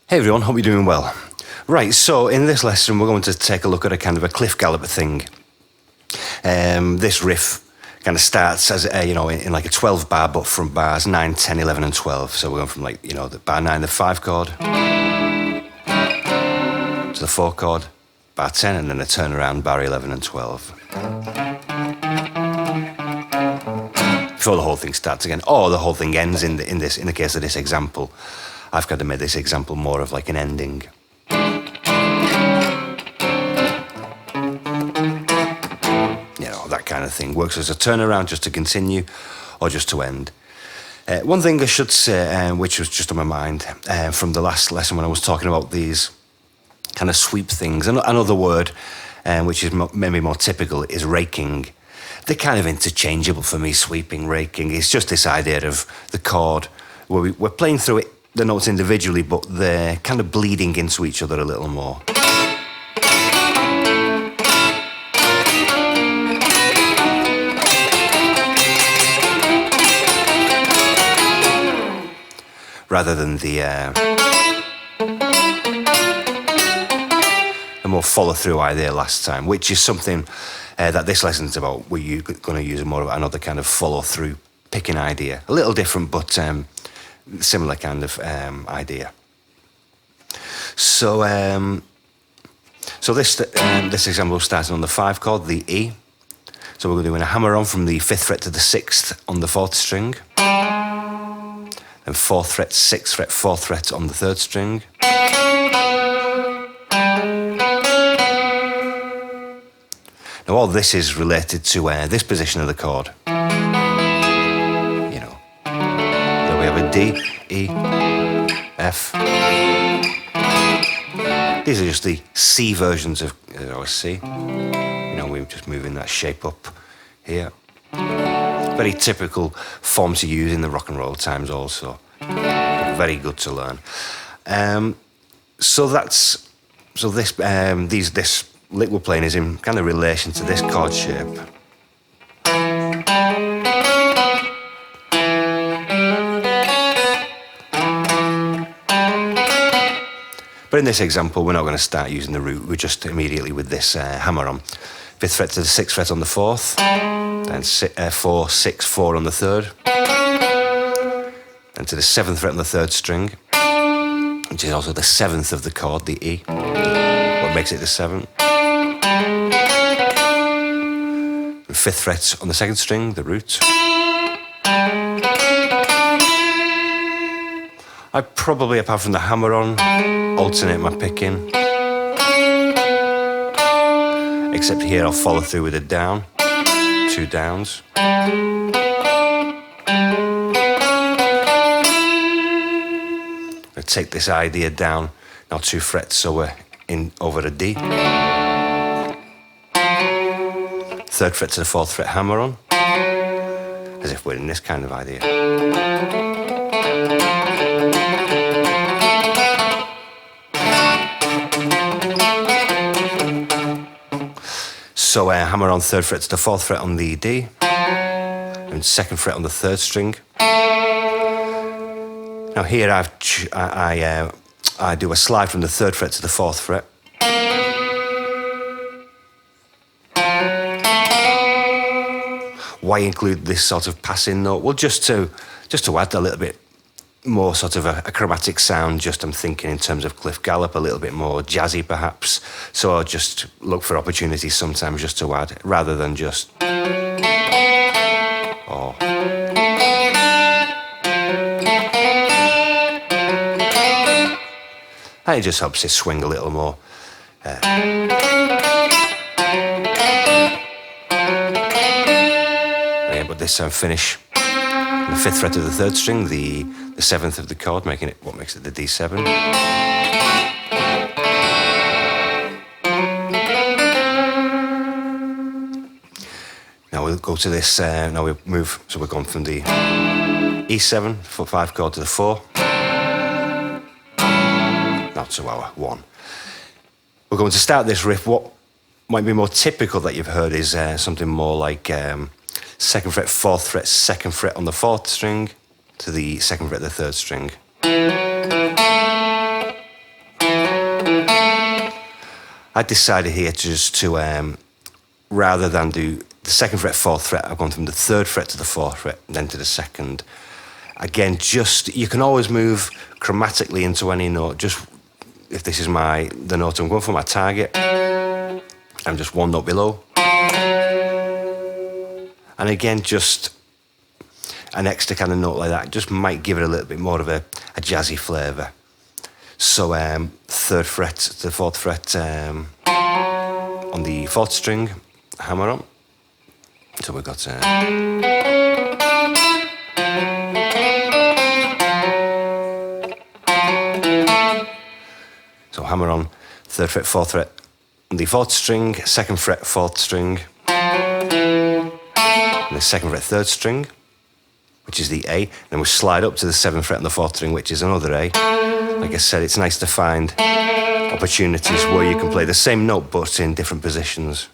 Hey everyone, hope you're doing well. Right, so in this lesson we're going to take a look at a kind of a Cliff Gallup thing. This riff kind of starts as in like a 12 bar, but from bars 9, 10, 11 and 12. So we're going from the bar 9, the 5 chord, to the 4 chord, bar 10, and then a turnaround, bar 11 and 12. Before the whole thing starts again, or the whole thing ends in the case of this example. I've kind of made this example more of like an ending. That kind of thing. Works as a turnaround, just to continue, or just to end. One thing I should say, which was just on my mind from the last lesson when I was talking about these kind of sweep things, another word which is maybe more typical is raking. They're kind of interchangeable for me, sweeping, raking. It's just this idea of the chord where we're playing through it, the notes individually, but they're kind of bleeding into each other a little more. Rather than the more follow-through idea last time, which is something that this lesson's about. We're going to use more of another kind of follow-through picking idea. A little different, but similar kind of idea. So this example starting on the 5 chord, the E. So we're doing a hammer on from the 5th fret to the 6th on the 4th string. And 4th fret, 6th fret, 4th fret on the 3rd string. Now all this is related to this position of the chord. There we have a D, E, F. These are just the C versions of C. We're just moving that shape up here. Very typical form to use in the rock and roll times also. Very good to learn. This lick we're playing is in kind of relation to this chord shape. But in this example, we're not going to start using the root. We're just immediately with this hammer on. 5th fret to the 6th fret on the 4th. Then 4, 6, 4 on the 3rd. And to the 7th fret on the 3rd string, which is also the 7th of the chord, the E. What makes it the 7th? And 5th fret on the 2nd string, the root. I probably, apart from the hammer on, alternate my picking. Except here I'll follow through with a down. 2 downs. I'll take this idea down, now 2 frets, so we're in over a D. 3rd fret to the 4th fret, hammer on, as if we're in this kind of idea. So hammer on 3rd fret to the 4th fret on the D, and 2nd fret on the 3rd string. Now here I do a slide from the 3rd fret to the 4th fret. Why include this sort of passing note? Well, just to add a little bit more sort of a chromatic sound. Just I'm thinking in terms of Cliff Gallup, a little bit more jazzy perhaps. So I'll just look for opportunities sometimes just to add, rather than just or. And it just helps it swing a little more. But this finish on the 5th fret of the 3rd string, the 7th of the chord, making it what makes it the D7. Now we'll go to this. Now we move. So we're going from the E7 for 5 chord to the 4. Now to our 1. We're going to start this riff. What might be more typical that you've heard is something more like 2nd fret, 4th fret, 2nd fret on the 4th string to the 2nd fret of the 3rd string. I decided here rather than do the 2nd fret, 4th fret, I've gone from the 3rd fret to the 4th fret, then to the 2nd. Again, you can always move chromatically into any note. Just if this is the note I'm going for, my target, I'm just one note below. And again, just an extra kind of note like that just might give it a little bit more of a jazzy flavour. So 3rd fret to the 4th fret on the 4th string, hammer on. So we've got so hammer on, 3rd fret, 4th fret on the 4th string, 2nd fret, 4th string, and the 2nd fret, 3rd string, which is the A. Then we slide up to the 7th fret on the 4th string, which is another A. Like I said, it's nice to find opportunities where you can play the same note but in different positions.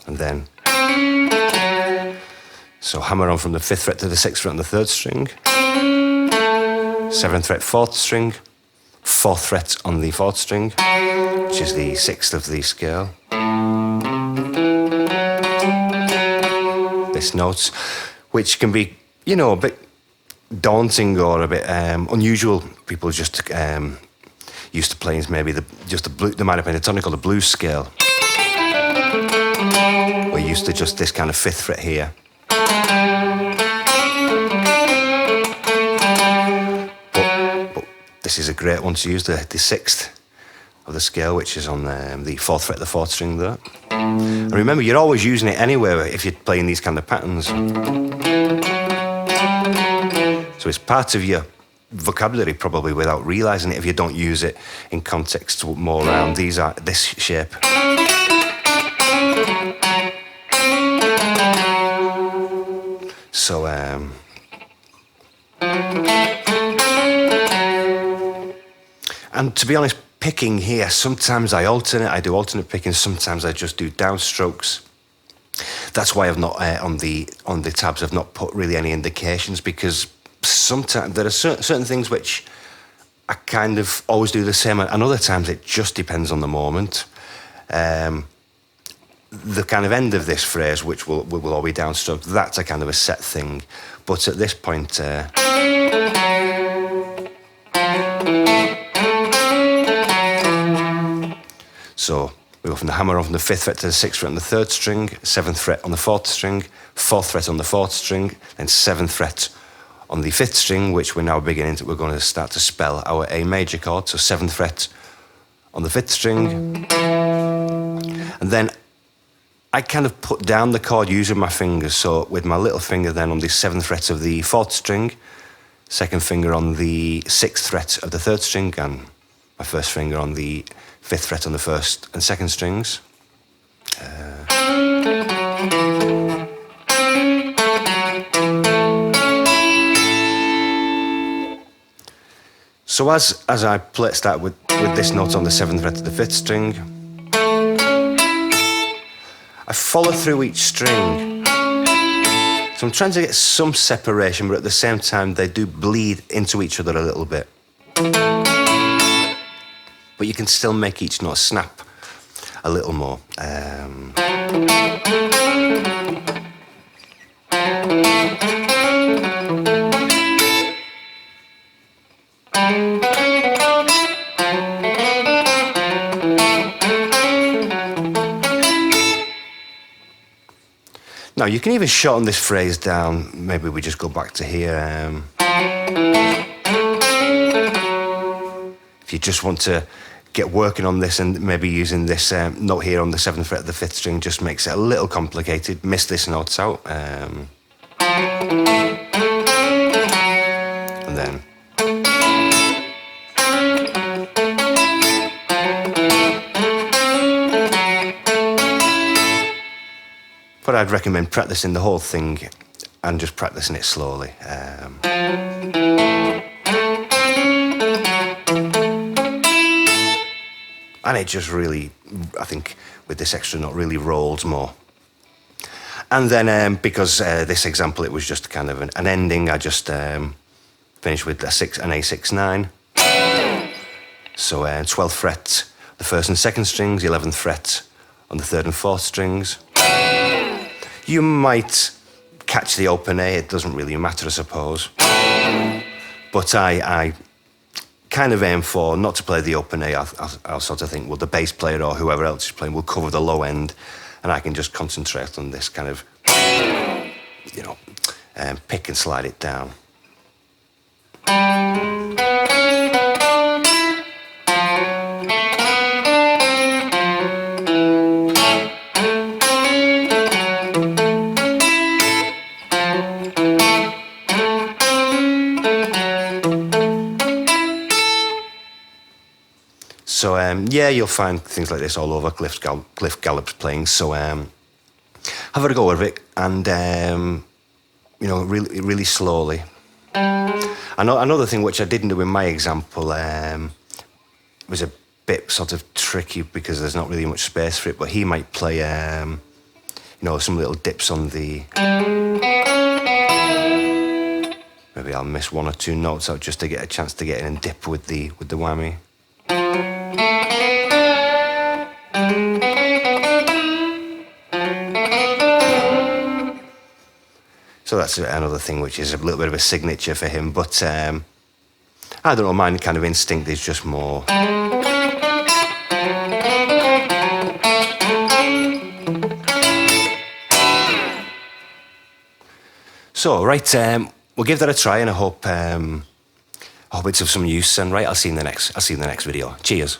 And then, so hammer on from the 5th fret to the 6th fret on the 3rd string, 7th fret, 4th string, 4th fret on the 4th string, which is the 6th of the scale. This note, which can be, a bit daunting or a bit unusual. People just used to playing maybe the minor pentatonic or the blues scale. We're used to just this kind of 5th fret here. But this is a great one to use, the 6th of the scale, which is on the 4th fret, the 4th string there. And remember, you're always using it anywhere if you're playing these kind of patterns. So it's part of your vocabulary probably without realising it if you don't use it in context more around this shape. So and to be honest, picking here, sometimes I do alternate picking, sometimes I just do downstrokes. That's why I've not on the tabs I've not put really any indications, because sometimes there are certain things which I kind of always do the same, and other times it just depends on the moment. The kind of end of this phrase, which will all be downstroked, that's a kind of a set thing. But at this point, so we go from the hammer on from the 5th fret to the 6th fret on the 3rd string, 7th fret on the 4th string, 4th fret on the 4th string, then 7th fret on the 5th string, which we're now we're going to start to spell our A major chord. So 7th fret on the 5th string, and then I kind of put down the chord using my fingers. So with my little finger then on the 7th fret of the 4th string, 2nd finger on the 6th fret of the 3rd string, and my 1st finger on the 5th fret on the 1st and 2nd strings. So as I start with this note on the 7th fret of the 5th string, I follow through each string. So I'm trying to get some separation, but at the same time they do bleed into each other a little bit. But you can still make each note snap a little more. Now you can even shorten this phrase down. Maybe we just go back to here. If you just want to get working on this, and maybe using this note here on the 7th fret of the 5th string just makes it a little complicated. Miss this note out. And then. But I'd recommend practicing the whole thing and just practicing it slowly. And it just really, I think, with this extra note, really rolls more. And then because this example, it was just kind of an ending, I just finished with an A6-9. So 12th fret, the first and second strings, 11th fret on the third and fourth strings. You might catch the open A, it doesn't really matter, I suppose. But I kind of aim for not to play the open A. I'll sort of think, well, the bass player or whoever else is playing will cover the low end, and I can just concentrate on this kind of, pick and slide it down. So you'll find things like this all over. Cliff Gallup's playing. So have a go with it, and really, really slowly. Another thing which I didn't do in my example was a bit sort of tricky because there's not really much space for it. But he might play, some little dips on the. Maybe I'll miss one or two notes out just to get a chance to get in and dip with the whammy. So that's another thing which is a little bit of a signature for him, but I don't know, my kind of instinct is just more. So, right, we'll give that a try, and I hope it's of some use, and right, I'll see you in the next video. Cheers.